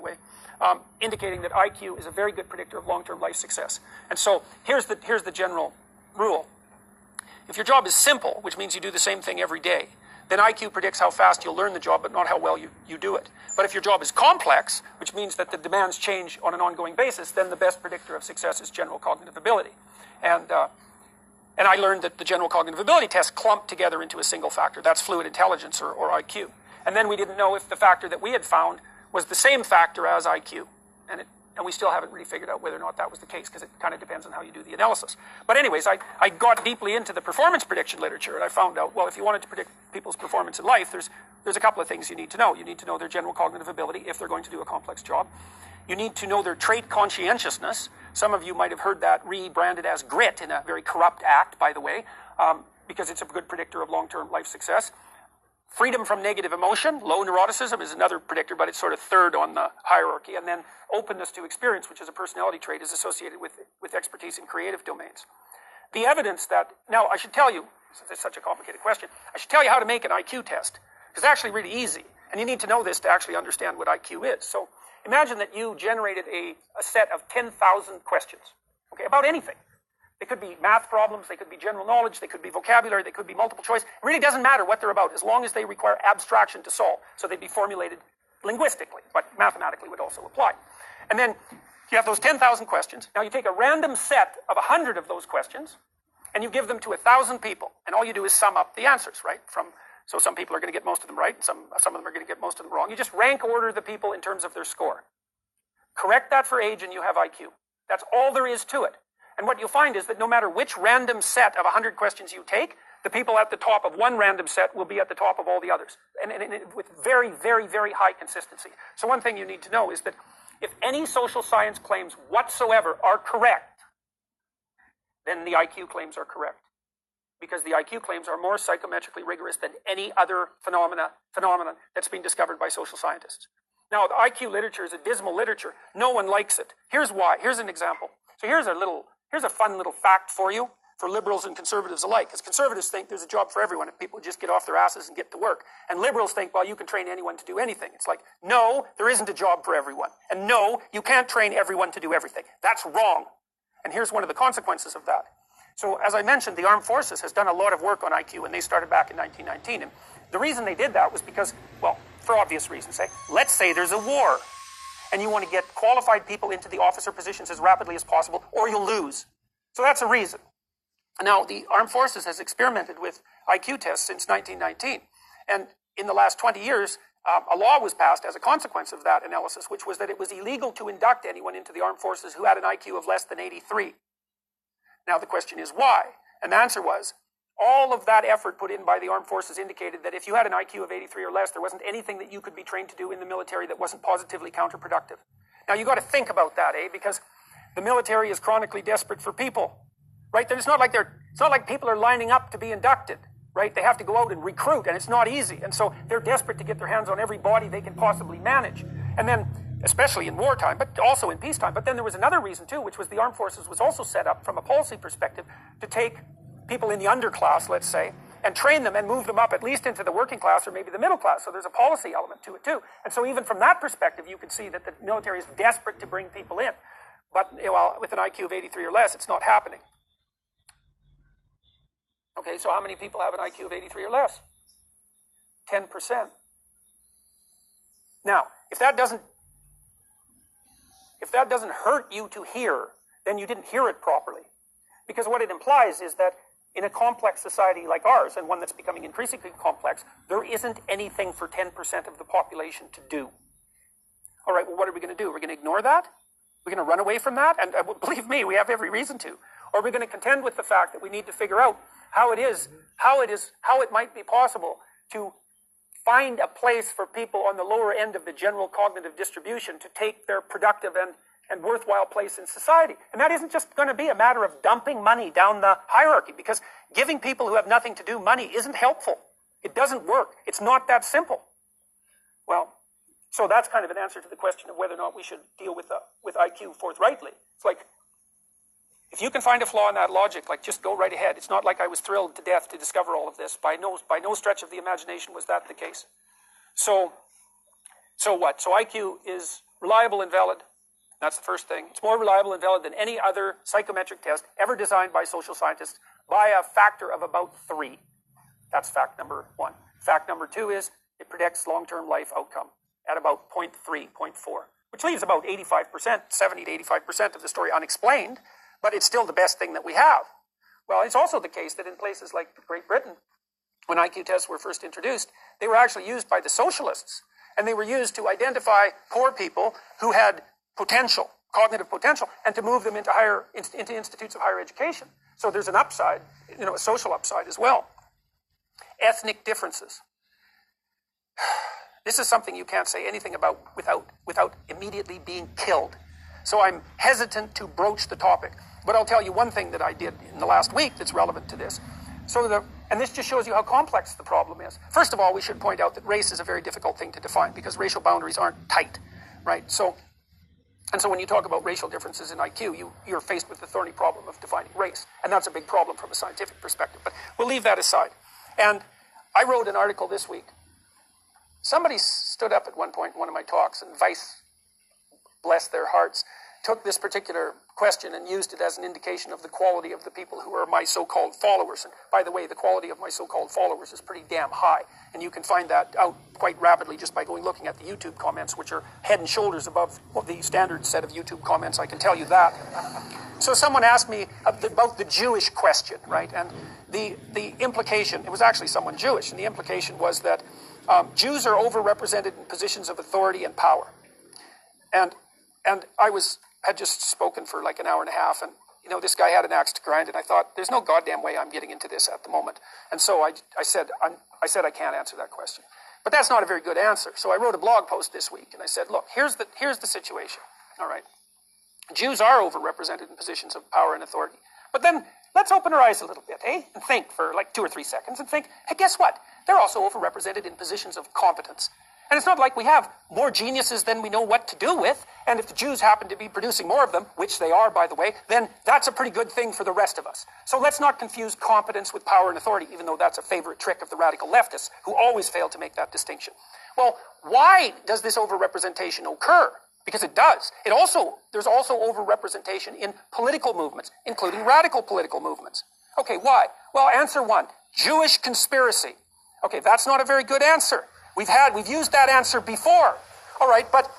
the way, indicating that IQ is a very good predictor of long-term life success. And so here's the general rule. If your job is simple, which means you do the same thing every day, then IQ predicts how fast you'll learn the job, but not how well you do it. But if your job is complex, which means that the demands change on an ongoing basis, then the best predictor of success is general cognitive ability. And I learned that the general cognitive ability tests clump together into a single factor. That's fluid intelligence, or IQ. And then we didn't know if the factor that we had found was the same factor as IQ. And we still haven't really figured out whether or not that was the case, because it kind of depends on how you do the analysis. But anyways, I got deeply into the performance prediction literature, and I found out, well, if you wanted to predict people's performance in life, there's a couple of things you need to know. You need to know their general cognitive ability if they're going to do a complex job. You need to know their trait conscientiousness. Some of you might have heard that rebranded as grit in a very corrupt act, by the way, because it's a good predictor of long-term life success. Freedom from negative emotion, low neuroticism, is another predictor, but it's sort of third on the hierarchy. And then openness to experience, which is a personality trait, is associated with expertise in creative domains. The evidence that, now I should tell you, since it's such a complicated question, I should tell you how to make an IQ test. It's actually really easy, and you need to know this to actually understand what IQ is. So imagine that you generated a set of 10,000 questions, okay, about anything. They could be math problems, they could be general knowledge, they could be vocabulary, they could be multiple choice. It really doesn't matter what they're about, as long as they require abstraction to solve. So they'd be formulated linguistically, but mathematically would also apply. And then you have those 10,000 questions. Now you take a random set of 100 of those questions, and you give them to 1,000 people. And all you do is sum up the answers, right? So some people are going to get most of them right, and some of them are going to get most of them wrong. You just rank order the people in terms of their score. Correct that for age, and you have IQ. That's all there is to it. And what you'll find is that no matter which random set of 100 questions you take, the people at the top of one random set will be at the top of all the others, and with very, very, very high consistency. So one thing you need to know is that if any social science claims whatsoever are correct, then the IQ claims are correct, because the IQ claims are more psychometrically rigorous than any other phenomenon that's been discovered by social scientists. Now, the IQ literature is a dismal literature. No one likes it. Here's why. Here's an example. So here's a fun little fact for you, for liberals and conservatives alike. Because conservatives think there's a job for everyone if people just get off their asses and get to work. And liberals think, well, you can train anyone to do anything. It's like, no, there isn't a job for everyone. And no, you can't train everyone to do everything. That's wrong. And here's one of the consequences of that. So as I mentioned, the Armed Forces has done a lot of work on IQ, and they started back in 1919. And the reason they did that was because, well, for obvious reasons, let's say there's a war, and you want to get qualified people into the officer positions as rapidly as possible, or you'll lose. So that's a reason. Now, the Armed Forces has experimented with IQ tests since 1919. And in the last 20 years, a law was passed as a consequence of that analysis, which was that it was illegal to induct anyone into the Armed Forces who had an IQ of less than 83. Now, the question is why? And the answer was, all of that effort put in by the Armed Forces indicated that if you had an IQ of 83 or less, there wasn't anything that you could be trained to do in the military that wasn't positively counterproductive. Now, you got to think about that, because the military is chronically desperate for people, right? It's not like people are lining up to be inducted, right? They have to go out and recruit, and it's not easy. And so they're desperate to get their hands on every body they can possibly manage. And then, especially in wartime, but also in peacetime. But then there was another reason too, which was the Armed Forces was also set up from a policy perspective to take people in the underclass, let's say, and train them and move them up at least into the working class or maybe the middle class. So there's a policy element to it too. And so even from that perspective, you can see that the military is desperate to bring people in. But well, with an IQ of 83 or less, it's not happening. Okay, so how many people have an IQ of 83 or less? 10%. Now, if that doesn't hurt you to hear, then you didn't hear it properly. Because what it implies is that in a complex society like ours, and one that's becoming increasingly complex, there isn't anything for 10% of the population to do. All right, well, what are we going to do? We're going to ignore that? We're going to run away from that? And believe me, we have every reason to. Or we're going to contend with the fact that we need to figure out how it might be possible to find a place for people on the lower end of the general cognitive distribution to take their productive and worthwhile place in society. And that isn't just going to be a matter of dumping money down the hierarchy, because giving people who have nothing to do money isn't helpful. It doesn't work. It's not that simple. Well, so that's kind of an answer to the question of whether or not we should deal with IQ forthrightly. It's like, if you can find a flaw in that logic, like, just go right ahead. It's not like I was thrilled to death to discover all of this. By no stretch of the imagination was that the case. So what? So IQ is reliable and valid. That's the first thing. It's more reliable and valid than any other psychometric test ever designed by social scientists by a factor of about 3. That's fact number 1. Fact number 2 is it predicts long-term life outcome at about 0.3, 0.4, which leaves about 85%, 70 to 85% of the story unexplained, but it's still the best thing that we have. Well, it's also the case that in places like Great Britain, when IQ tests were first introduced, they were actually used by the socialists, and they were used to identify poor people who had potential, cognitive potential, and to move them into institutes of higher education. So there's an upside, a social upside as well. Ethnic differences. This is something you can't say anything about without immediately being killed. So I'm hesitant to broach the topic. But I'll tell you one thing that I did in the last week that's relevant to this. And this just shows you how complex the problem is. First of all, we should point out that race is a very difficult thing to define because racial boundaries aren't tight, right? So when you talk about racial differences in IQ, you're faced with the thorny problem of defining race. And that's a big problem from a scientific perspective. But we'll leave that aside. And I wrote an article this week. Somebody stood up at one point in one of my talks, and Vice, bless their hearts, took this particular question and used it as an indication of the quality of the people who are my so-called followers. And by the way, the quality of my so-called followers is pretty damn high. And you can find that out quite rapidly just by looking at the YouTube comments, which are head and shoulders above the standard set of YouTube comments, I can tell you that. So someone asked me about the Jewish question, right? And the implication, it was actually someone Jewish, and the implication was that Jews are overrepresented in positions of authority and power. And I had just spoken for like an hour and a half, and this guy had an axe to grind, and I thought, there's no goddamn way I'm getting into this at the moment. And so I said I can't answer that question. But that's not a very good answer. So I wrote a blog post this week, and I said, look, here's the situation. All right. Jews are overrepresented in positions of power and authority. But then let's open our eyes a little bit, eh? And think for like 2 or 3 seconds and think, hey, guess what? They're also overrepresented in positions of competence. And it's not like we have more geniuses than we know what to do with. And if the Jews happen to be producing more of them, which they are, by the way, then that's a pretty good thing for the rest of us. So let's not confuse competence with power and authority, even though that's a favorite trick of the radical leftists, who always fail to make that distinction. Well, why does this overrepresentation occur? Because it does. There's also overrepresentation in political movements, including radical political movements. Okay, why? Well, answer 1, Jewish conspiracy. Okay, that's not a very good answer. We've used that answer before. All right, but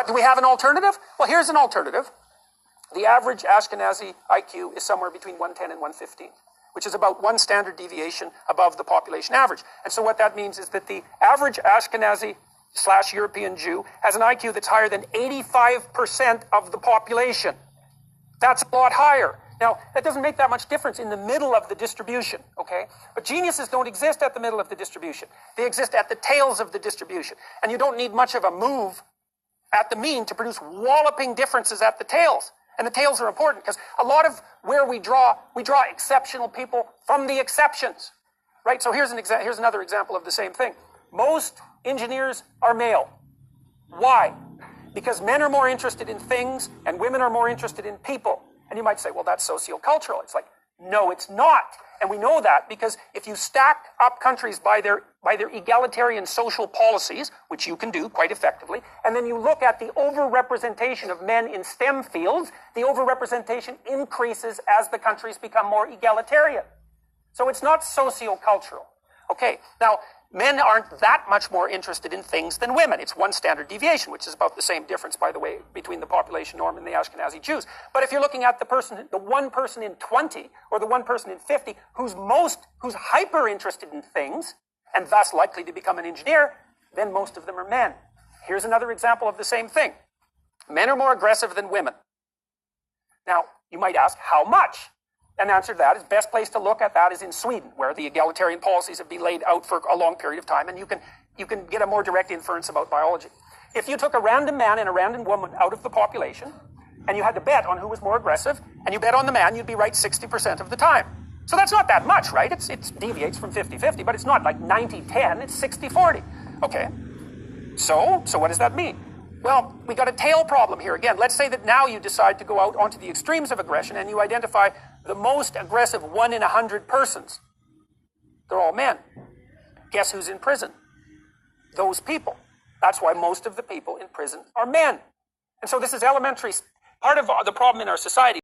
do we have an alternative? Well, here's an alternative. The average Ashkenazi IQ is somewhere between 110 and 115, which is about 1 standard deviation above the population average. And so what that means is that the average Ashkenazi/European Jew has an IQ that's higher than 85% of the population. That's a lot higher. Now, that doesn't make that much difference in the middle of the distribution, okay? But geniuses don't exist at the middle of the distribution. They exist at the tails of the distribution. And you don't need much of a move at the mean to produce walloping differences at the tails. And the tails are important because a lot of where we draw exceptional people from the exceptions, right? So here's another example of the same thing. Most engineers are male. Why? Because men are more interested in things and women are more interested in people. And you might say, well, that's sociocultural. It's like, no, it's not. And we know that because if you stack up countries by their egalitarian social policies, which you can do quite effectively, and then you look at the overrepresentation of men in STEM fields, the overrepresentation increases as the countries become more egalitarian. So it's not sociocultural. Okay, now, men aren't that much more interested in things than women. It's 1 standard deviation, which is about the same difference, by the way, between the population norm and the Ashkenazi Jews. But if you're looking at the 1 person in 20 or the 1 person in 50 who's hyper interested in things and thus likely to become an engineer, then most of them are men. Here's another example of the same thing. Men are more aggressive than women. Now, you might ask, how much? And the answer to that is best place to look at that is in Sweden, where the egalitarian policies have been laid out for a long period of time, and you can get a more direct inference about biology. If you took a random man and a random woman out of the population, and you had to bet on who was more aggressive, and you bet on the man, you'd be right 60% of the time. So that's not that much, right? It deviates from 50-50, but it's not like 90-10, it's 60-40. Okay, so what does that mean? Well, we got a tail problem here. Again, let's say that now you decide to go out onto the extremes of aggression and you identify the most aggressive 1 in 100 persons. They're all men. Guess who's in prison? Those people. That's why most of the people in prison are men. And so this is elementary. Part of the problem in our society